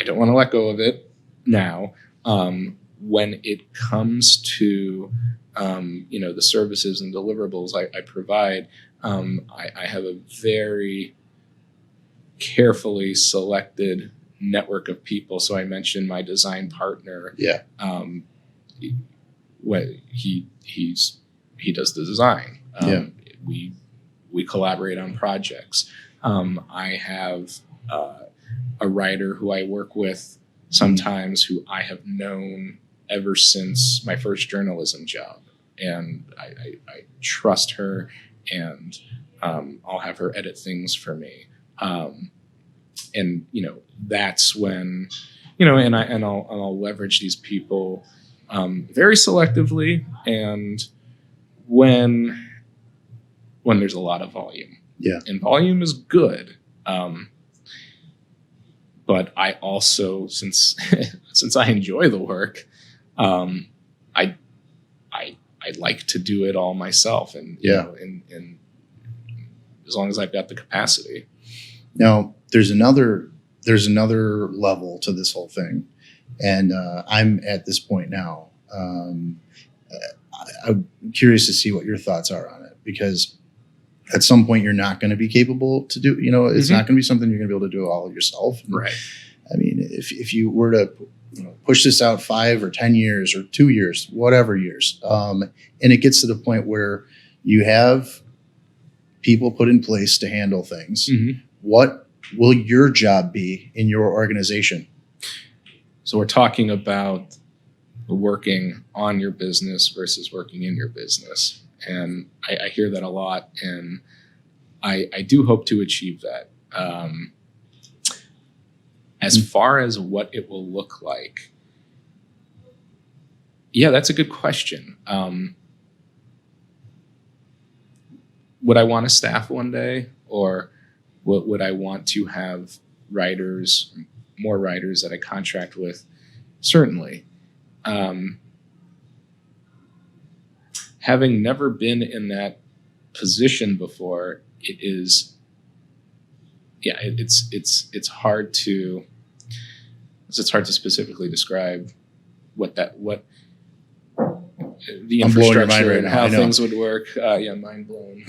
don't want to let go of it now. When it comes to, the services and deliverables I provide, I have a very carefully selected network of people. So I mentioned my design partner. Yeah. He does the design. We collaborate on projects. I have a writer who I work with sometimes who I have known ever since my first journalism job. And I trust her, and I'll have her edit things for me. And that's when, and I'll leverage these people very selectively, and when there's a lot of volume. Yeah. And volume is good. But I also, since I enjoy the work, I like to do it all myself, and and as long as I've got the capacity. Now, there's another level to this whole thing, and I'm at this point now. I'm curious to see what your thoughts are on it, because at some point you're not going to be capable to do, it's not going to be something you're going to be able to do all yourself. Right. I mean, if you were to push this out 5 or 10 years or 2 years, whatever years, and it gets to the point where you have people put in place to handle things, what will your job be in your organization? So we're talking about working on your business versus working in your business. And I hear that a lot, and I do hope to achieve that. As far as what it will look like, that's a good question. Would I want to staff one day, or would I want to have more writers that I contract with? Certainly. Having never been in that position before, it's hard to specifically describe what the infrastructure and how things would work. Mind blown.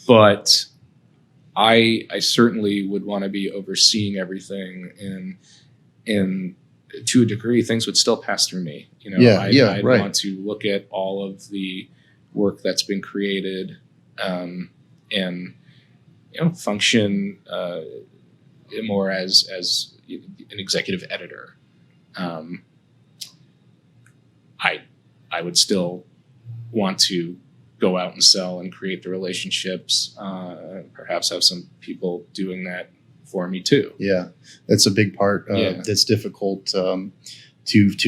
But I certainly would want to be overseeing everything, and to a degree, things would still pass through me. I'd want to look at all of the work that's been created, and function more as an executive editor. I would still want to go out and sell and create the relationships. Perhaps have some people doing that for me too. Yeah, that's a big part. That's difficult to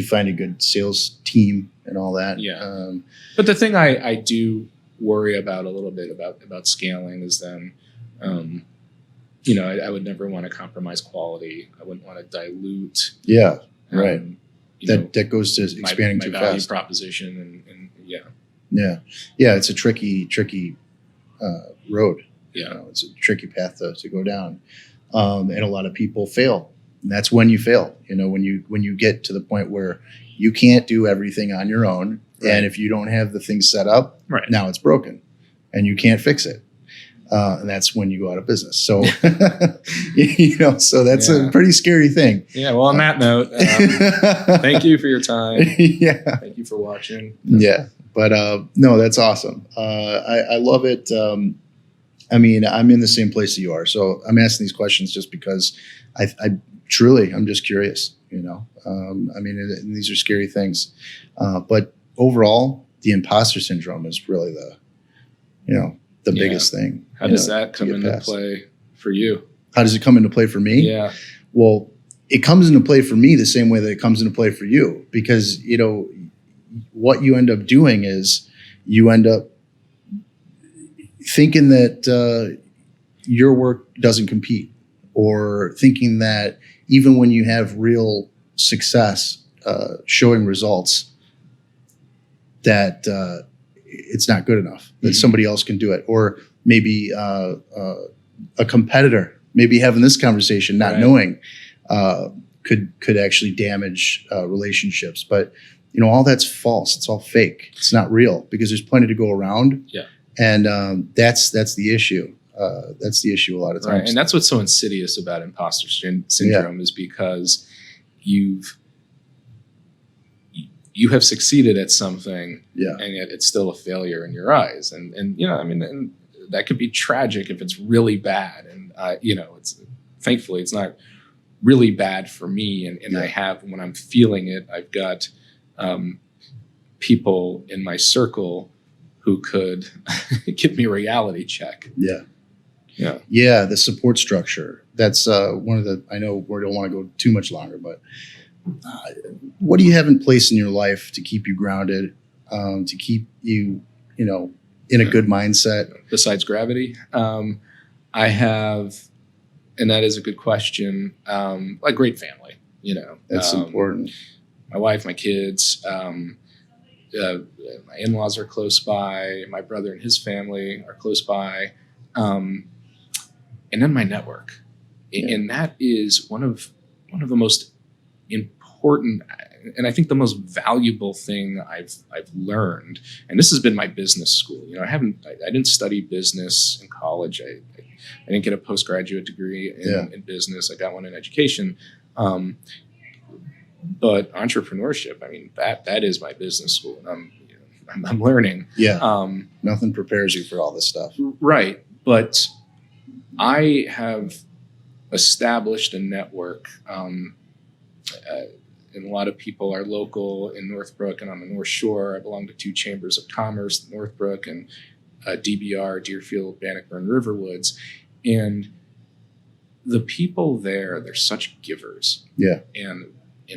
find a good sales team and all that. Yeah. But the thing I do worry about a little bit about scaling is then, I would never want to compromise quality. I wouldn't want to dilute. Yeah. Right. That goes to expanding too fast. My value fast. Proposition and yeah. Yeah. It's a tricky road. Yeah. It's a tricky path to go down. And a lot of people fail. And that's when you fail. When you get to the point where you can't do everything on your own. Right. And if you don't have the things set up, right. Now it's broken. and you can't fix it. And that's when you go out of business. So, so that's a pretty scary thing. Yeah. Well, on that note, thank you for your time. Yeah. Thank you for watching. Yeah. But no, that's awesome. I love it. I'm in the same place that you are. So I'm asking these questions just because I'm just curious, these are scary things. But overall, the imposter syndrome is really the biggest thing. How does that come into play for you? How does it come into play for me? Yeah. Well, it comes into play for me the same way that it comes into play for you, because, what you end up doing is you end up thinking that your work doesn't compete, or thinking that even when you have real success showing results, that it's not good enough, that somebody else can do it. Or maybe a competitor, maybe having this conversation, not knowing, could actually damage relationships. But all that's false. It's all fake. It's not real, because there's plenty to go around. Yeah. And that's the issue. That's the issue a lot of times. Right. And that's what's so insidious about imposter syndrome, is because you have succeeded at something, and yet it's still a failure in your eyes. And and that could be tragic if it's really bad. And it's thankfully it's not really bad for me. And I have, when I'm feeling it, I've got people in my circle who could give me a reality check. Yeah. Yeah. Yeah. The support structure. That's one of the, I know we don't want to go too much longer, but what do you have in place in your life to keep you grounded, to keep you, in a good mindset? Besides gravity? I have, and that is a good question, a great family, That's important. My wife, my kids, my in-laws are close by. My brother and his family are close by. And then my network. And that is one of the most important, and I think the most valuable thing I've learned. And this has been my business school. I didn't study business in college. I didn't get a postgraduate degree in business. I got one in education. But entrepreneurship, that is my business school, and I'm learning. Yeah. Nothing prepares you for all this stuff. Right. But I have established a network, and a lot of people are local in Northbrook and on the North Shore. I belong to 2 chambers of commerce, Northbrook and DBR, Deerfield, Bannockburn, Riverwoods. And the people there, they're such givers. Yeah. And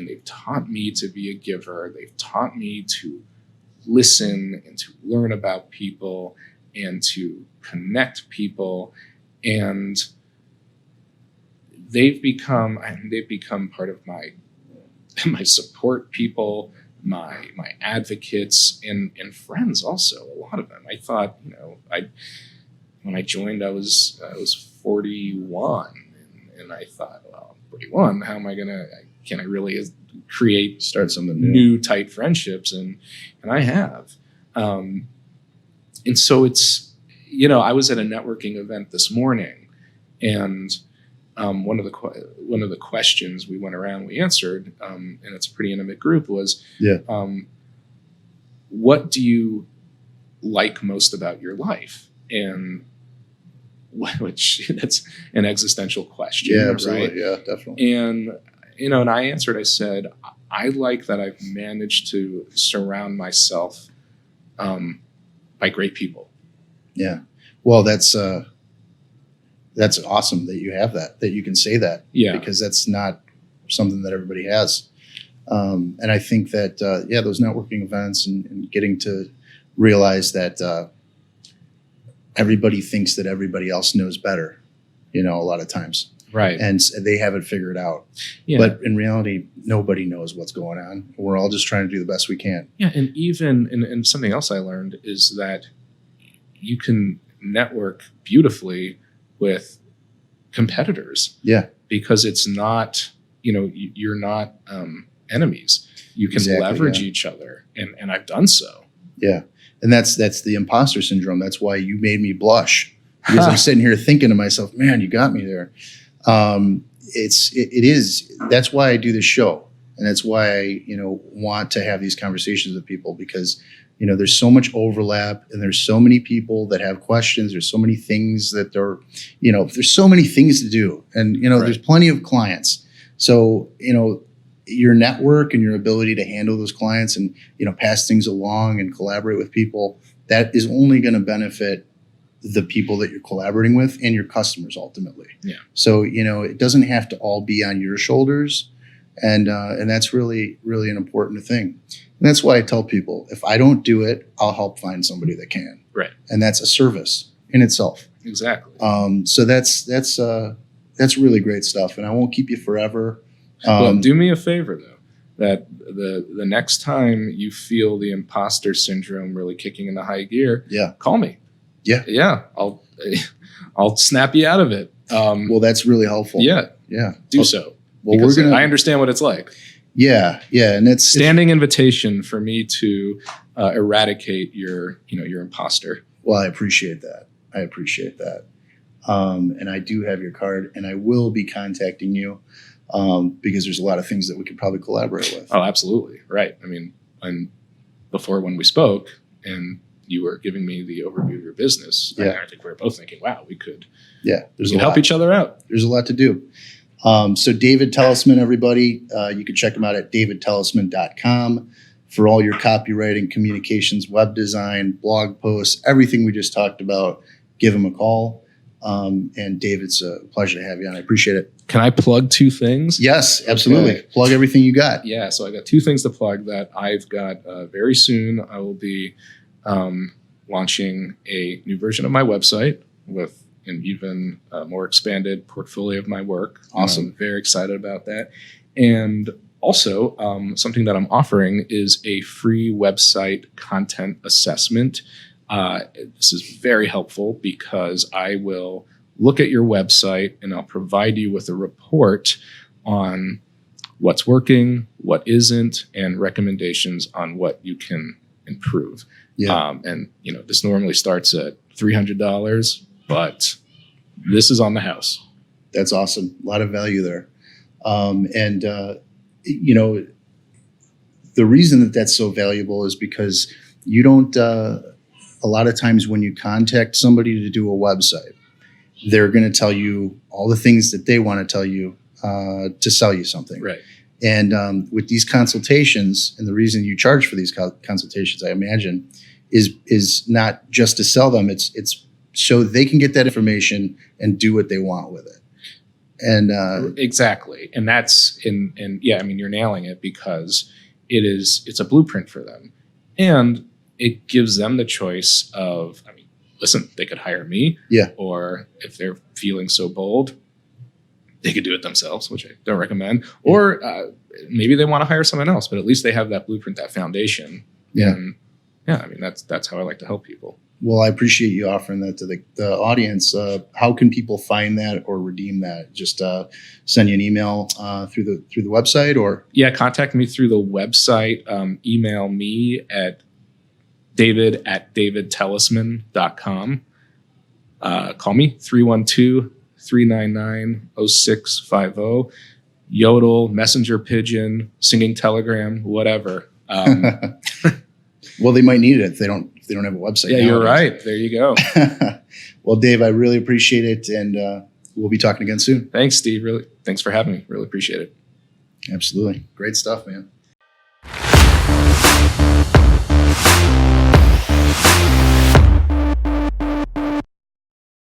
they've taught me to be a giver. They've taught me to listen and to learn about people and to connect people. And they've become part of my support people, my advocates, and friends also. A lot of them. I thought, when I joined, I was 41, and I thought, well, 41. How am I can I really start some new tight friendships? And I have. And so it's, I was at a networking event this morning, and one of the questions we went around, we answered, and it's a pretty intimate group, was, what do you like most about your life? And which that's an existential question. Yeah, absolutely. Right? Yeah, definitely. And, and I answered, I said, I like that I've managed to surround myself by great people. Yeah. Well, that's awesome that you have that you can say that. Yeah. Because that's not something that everybody has. And I think that, those networking events and getting to realize that everybody thinks that everybody else knows better, a lot of times. Right. And they have it figured out. Yeah. But in reality, nobody knows what's going on. We're all just trying to do the best we can. Yeah. And even, and something else I learned is that you can network beautifully with competitors. Yeah. Because it's not, you're not enemies. You can leverage each other. And I've done so. Yeah. And that's the imposter syndrome. That's why you made me blush, because I'm sitting here thinking to myself, man, you got me there. It is. That's why I do this show. And that's why I, want to have these conversations with people, because, there's so much overlap and there's so many people that have questions. There's so many things that there's so many things to do. And, Right. there's plenty of clients. So, your network and your ability to handle those clients and, pass things along and collaborate with people, that is only going to benefit the people that you're collaborating with and your customers ultimately. Yeah. So, it doesn't have to all be on your shoulders. And that's really, really an important thing. And that's why I tell people, if I don't do it, I'll help find somebody that can. Right. And that's a service in itself. Exactly. So that's really great stuff. And I won't keep you forever. Well, do me a favor though, that the next time you feel the imposter syndrome really kicking into high gear, call me. Yeah. I'll snap you out of it. Well, that's really helpful. Yeah. Do so. Well, I understand what it's like. Yeah. And it's standing invitation for me to eradicate your imposter. Well, I appreciate that. And I do have your card, and I will be contacting you because there's a lot of things that we could probably collaborate with. Oh, absolutely. Right. I mean, before when we spoke and you were giving me the overview of your business, I think we were both thinking, wow, we could help each other out. There's a lot to do. So David Telisman, everybody, you can check him out at davidtelisman.com for all your copywriting, communications, web design, blog posts, everything we just talked about. Give him a call. And Dave, it's a pleasure to have you on. I appreciate it. Can I plug two things? Yes, absolutely. Okay. Plug everything you got. Yeah, so I got two things to plug that I've got very soon. I will be launching a new version of my website with an even more expanded portfolio of my work. Awesome. I'm very excited about that. And also, something that I'm offering is a free website content assessment. This is very helpful because I will look at your website and I'll provide you with a report on what's working, what isn't, and recommendations on what you can improve. Yeah. And this normally starts at $300, but this is on the house. That's awesome. A lot of value there. The reason that that's so valuable is because you don't, a lot of times when you contact somebody to do a website, they're going to tell you all the things that they want to tell you to sell you something. Right. And with these consultations, and the reason you charge for these consultations, I imagine, is not just to sell them. It's so they can get that information and do what they want with it. And exactly. And that's you're nailing it, because it's a blueprint for them. And it gives them the choice of, listen, they could hire me. Yeah. Or if they're feeling so bold, they could do it themselves, which I don't recommend. Yeah. Or maybe they want to hire someone else, but at least they have that blueprint, that foundation. Yeah. And that's how I like to help people. Well, I appreciate you offering that to the audience. How can people find that or redeem that? Just send you an email through the website, or? Yeah, contact me through the website. Email me at david@davidtelisman.com. Call me 312-399-0650. Yodel, Messenger Pigeon, Singing Telegram, whatever. Well, they might need it if they don't have a website. Yeah, you're right. There you go. Well, Dave, I really appreciate it, and we'll be talking again soon. Thanks, Steve. Thanks for having me. Really appreciate it. Absolutely. Great stuff, man.